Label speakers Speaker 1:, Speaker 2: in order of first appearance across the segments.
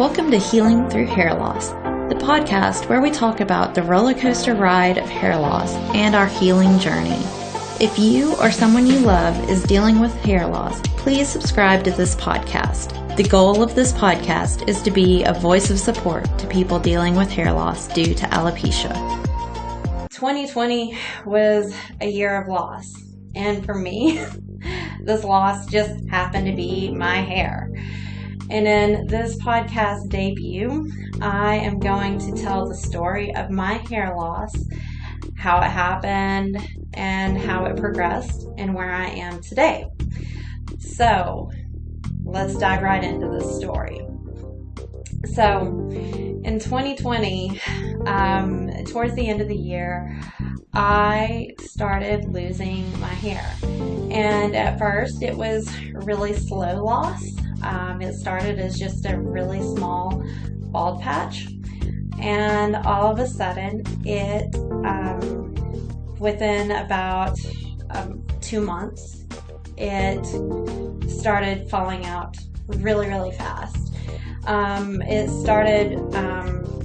Speaker 1: Welcome to Healing Through Hair Loss, the podcast where we talk about the roller coaster ride of hair loss and our healing journey. If you or someone you love is dealing with hair loss, please subscribe to this podcast. The goal of this podcast is to be a voice of support to people dealing with hair loss due to alopecia. 2020 was a year of loss, and for me, this loss just happened to be my hair. And in this podcast debut, I am going to tell the story of my hair loss, how it happened, and how it progressed, and where I am today. So, let's dive right into this story. So, in 2020, towards the end of the year, I started losing my hair. And at first, it was really slow loss. It started as just a really small bald patch. And all of a sudden, it, within about 2 months, it started falling out really, really fast.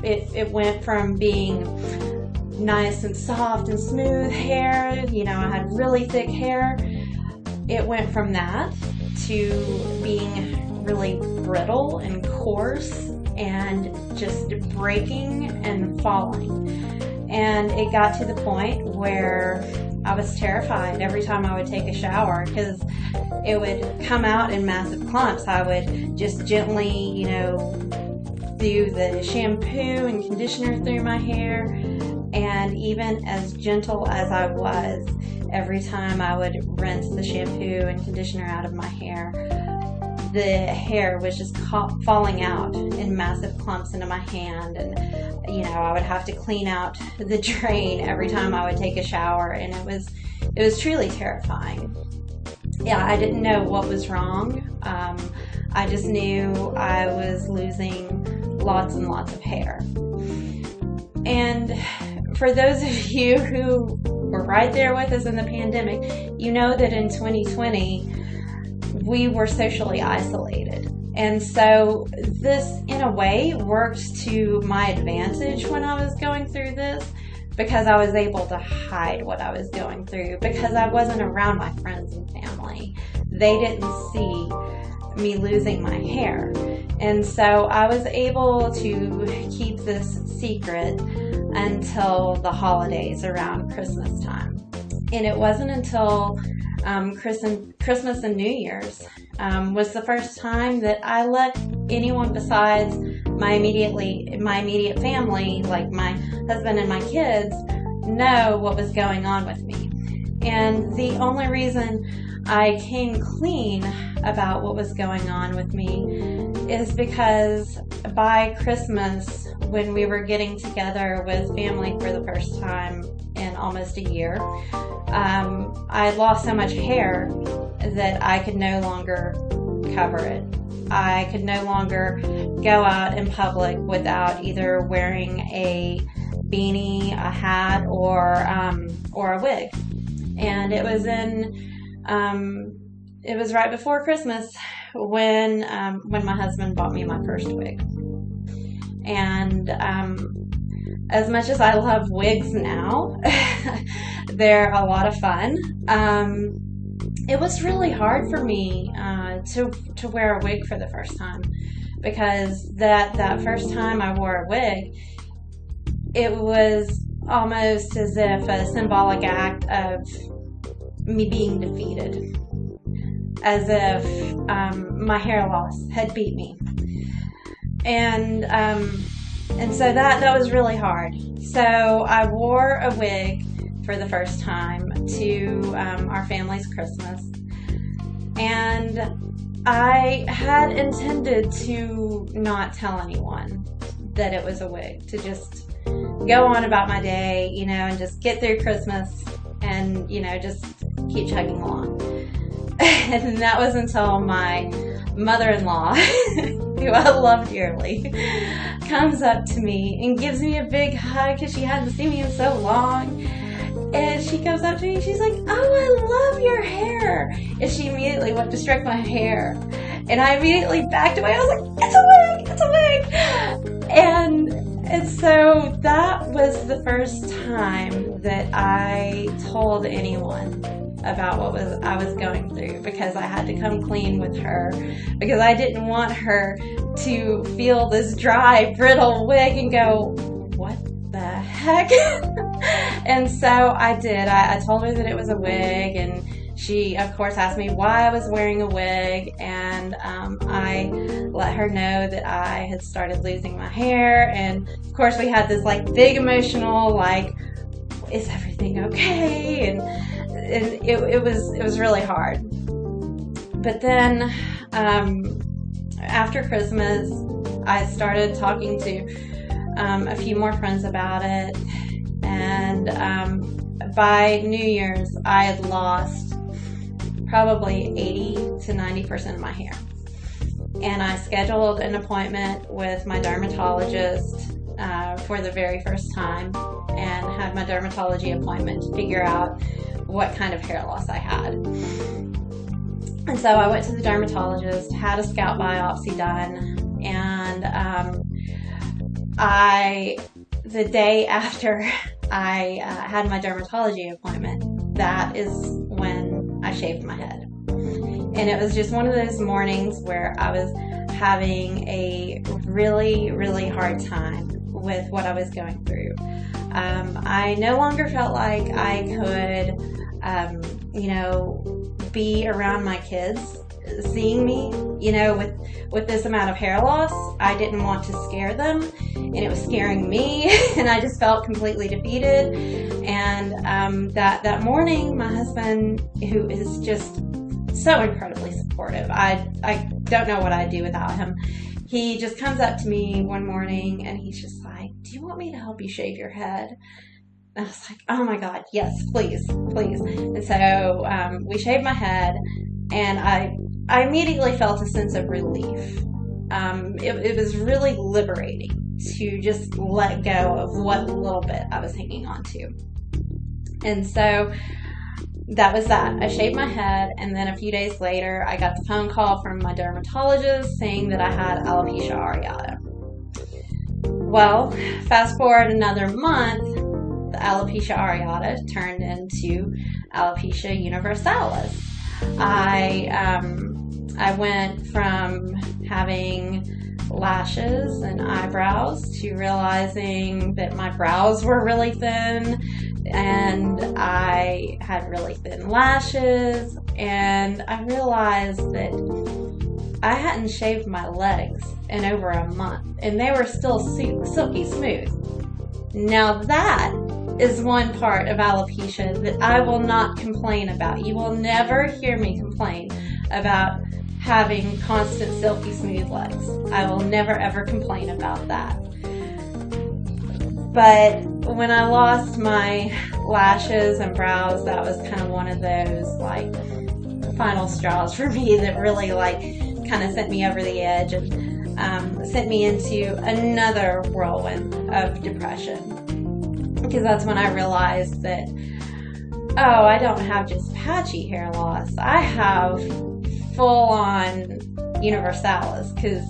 Speaker 1: It went from being nice and soft and smooth hair, I had really thick hair. It went from that to being really brittle and coarse and just breaking and falling. And it got to the point where I was terrified every time I would take a shower because it would come out in massive clumps. I would just gently, do the shampoo and conditioner through my hair. And even as gentle as I was, every time I would rinse the shampoo and conditioner out of my hair, the hair was just falling out in massive clumps into my hand. And, I would have to clean out the drain every time I would take a shower. And it was truly terrifying. Yeah, I didn't know what was wrong. I just knew I was losing lots and lots of hair. And for those of you who were right there with us in the pandemic, you know that in 2020, we were socially isolated. And so this, in a way, worked to my advantage when I was going through this, because I was able to hide what I was going through, because I wasn't around my friends and family. They didn't see me losing my hair. And so I was able to keep this secret until the holidays around Christmas time. And it wasn't until Christmas and New Year's was the first time that I let anyone besides my immediate family, like my husband and my kids, know what was going on with me. And the only reason I came clean about what was going on with me is because by Christmas, when we were getting together with family for the first time in almost a year, I had lost so much hair that I could no longer cover it. I could no longer go out in public without either wearing a beanie, a hat, or a wig. And it was right before Christmas when my husband bought me my first wig. And as much as I love wigs now, they're a lot of fun. It was really hard for me to wear a wig for the first time, because that first time I wore a wig, it was almost as if a symbolic act of me being defeated, as if my hair loss had beat me. And so that was really hard. So I wore a wig for the first time to our family's Christmas. And I had intended to not tell anyone that it was a wig, to just go on about my day, and just get through Christmas and, just keep chugging along. And that was until my mother-in-law, who I love dearly, comes up to me and gives me a big hug because she hadn't seen me in so long. And she comes up to me and she's like, "Oh, I love your hair." And she immediately went to stroke my hair. And I immediately backed away. I was like, it's a wig. was the first time that I told anyone about what I was going through, because I had to come clean with her, because I didn't want her to feel this dry, brittle wig and go, what the heck? And so I did. I told her that it was a wig, and she, of course, asked me why I was wearing a wig, and I let her know that I had started losing my hair, and of course we had this like big emotional, like, is everything okay? And it was really hard. But then after Christmas, I started talking to a few more friends about it, and by New Year's I had lost probably 80 to 90% of my hair. And I scheduled an appointment with my dermatologist for the very first time, and had my dermatology appointment to figure out what kind of hair loss I had. And so I went to the dermatologist, had a scalp biopsy done, and the day after I had my dermatology appointment, that is when I shaved my head. And it was just one of those mornings where I was having a really, really hard time with what I was going through. I no longer felt like I could, be around my kids seeing me, with this amount of hair loss. I didn't want to scare them, and it was scaring me, and I just felt completely defeated. And that morning, my husband, who is just so incredibly supportive, I don't know what I'd do without him, he just comes up to me one morning and he's just like, do you want me to help you shave your head? And I was like, oh my God, yes, please. And so we shaved my head, and I immediately felt a sense of relief. It was really liberating to just let go of what little bit I was hanging on to. And so that was that. I shaved my head, and then a few days later, I got the phone call from my dermatologist saying that I had alopecia areata. Well, fast forward another month, the alopecia areata turned into alopecia universalis. I went from having lashes and eyebrows to realizing that my brows were really thin, and I had really thin lashes, and I realized that I hadn't shaved my legs in over a month, and they were still silky smooth. Now that is one part of alopecia that I will not complain about. You will never hear me complain about having constant silky smooth legs. I will never ever complain about that. But when I lost my lashes and brows, that was kind of one of those like final straws for me that really like kind of sent me over the edge and sent me into another whirlwind of depression. Because that's when I realized that, oh, I don't have just patchy hair loss. I have full-on universalis, because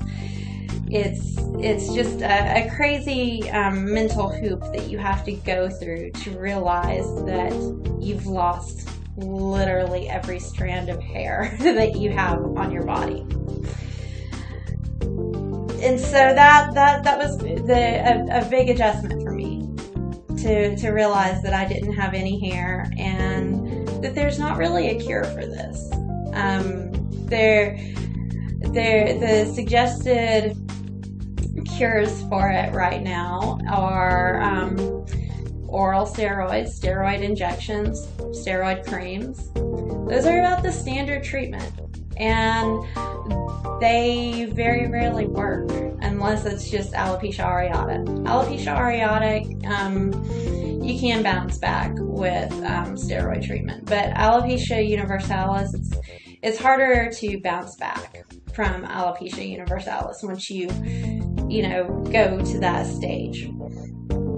Speaker 1: it's just a crazy mental hoop that you have to go through to realize that you've lost literally every strand of hair that you have on your body. And so that was a big adjustment for me, to realize that I didn't have any hair, and that there's not really a cure for this. The suggested cures for it right now are oral steroids, steroid injections, steroid creams. Those are about the standard treatment, and they very rarely work unless it's just alopecia areata. Alopecia areata, you can bounce back with steroid treatment, but alopecia universalis, it's harder to bounce back from alopecia universalis once you go to that stage.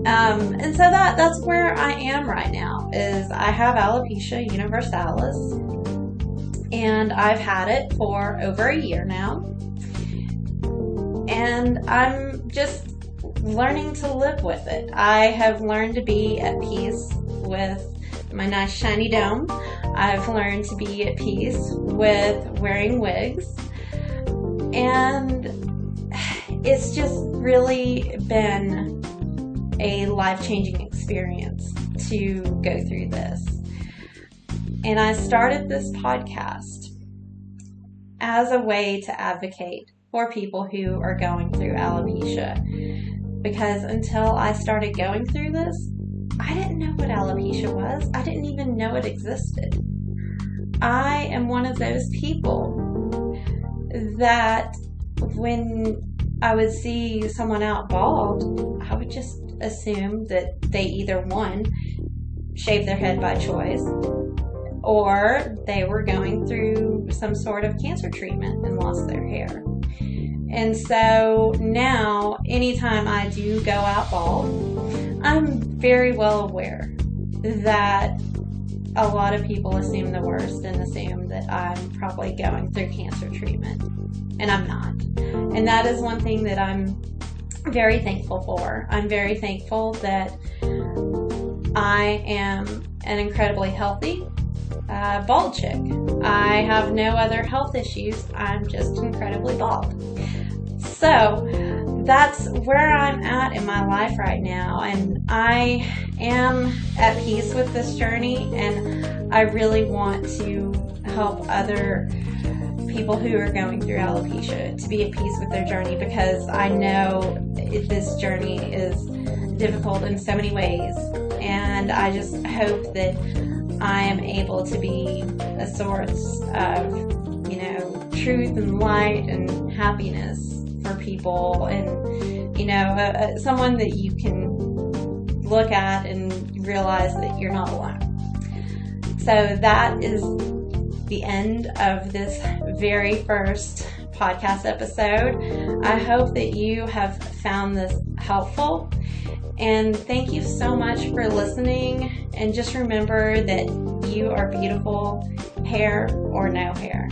Speaker 1: And so that's where I am right now, is I have alopecia universalis, and I've had it for over a year now. And I'm just learning to live with it. I have learned to be at peace with my nice shiny dome. I've learned to be at peace with wearing wigs. And it's just really been a life-changing experience to go through this. And I started this podcast as a way to advocate for people who are going through alopecia. Because until I started going through this, I didn't know what alopecia was. I didn't even know it existed. I am one of those people that when I would see someone out bald, I would just assume that they either, one, shaved their head by choice, or they were going through some sort of cancer treatment and lost their hair. And so now, anytime I do go out bald, I'm very well aware that a lot of people assume the worst and assume that I'm probably going through cancer treatment. And I'm not. And that is one thing that I'm very thankful for. I'm very thankful that I am an incredibly healthy bald chick. I have no other health issues. I'm just incredibly bald. So that's where I'm at in my life right now, and I am at peace with this journey, and I really want to help other people who are going through alopecia to be at peace with their journey, because I know this journey is difficult in so many ways, and I just hope that I am able to be a source of, truth and light and happiness for people, and someone that you can look at and realize that you're not alone. So that is the end of this very first podcast episode. I hope that you have found this helpful, and thank you so much for listening, and just remember that you are beautiful, hair or no hair.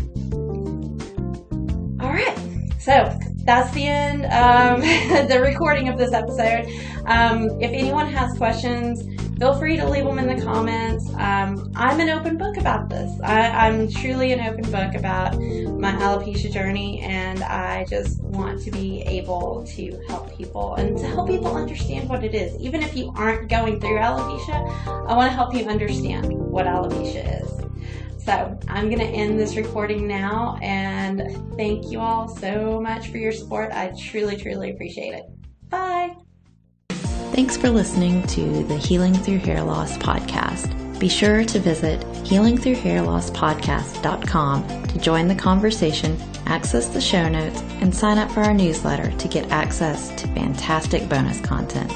Speaker 1: All right, so that's the end of the recording of this episode. If anyone has questions, feel free to leave them in the comments. I'm an open book about this. I'm truly an open book about my alopecia journey, and I just want to be able to help people and to help people understand what it is. Even if you aren't going through alopecia, I want to help you understand what alopecia is. So I'm going to end this recording now, and thank you all so much for your support. I truly, truly appreciate it. Bye.
Speaker 2: Thanks for listening to the Healing Through Hair Loss podcast. Be sure to visit healingthroughhairlosspodcast.com to join the conversation, access the show notes, and sign up for our newsletter to get access to fantastic bonus content.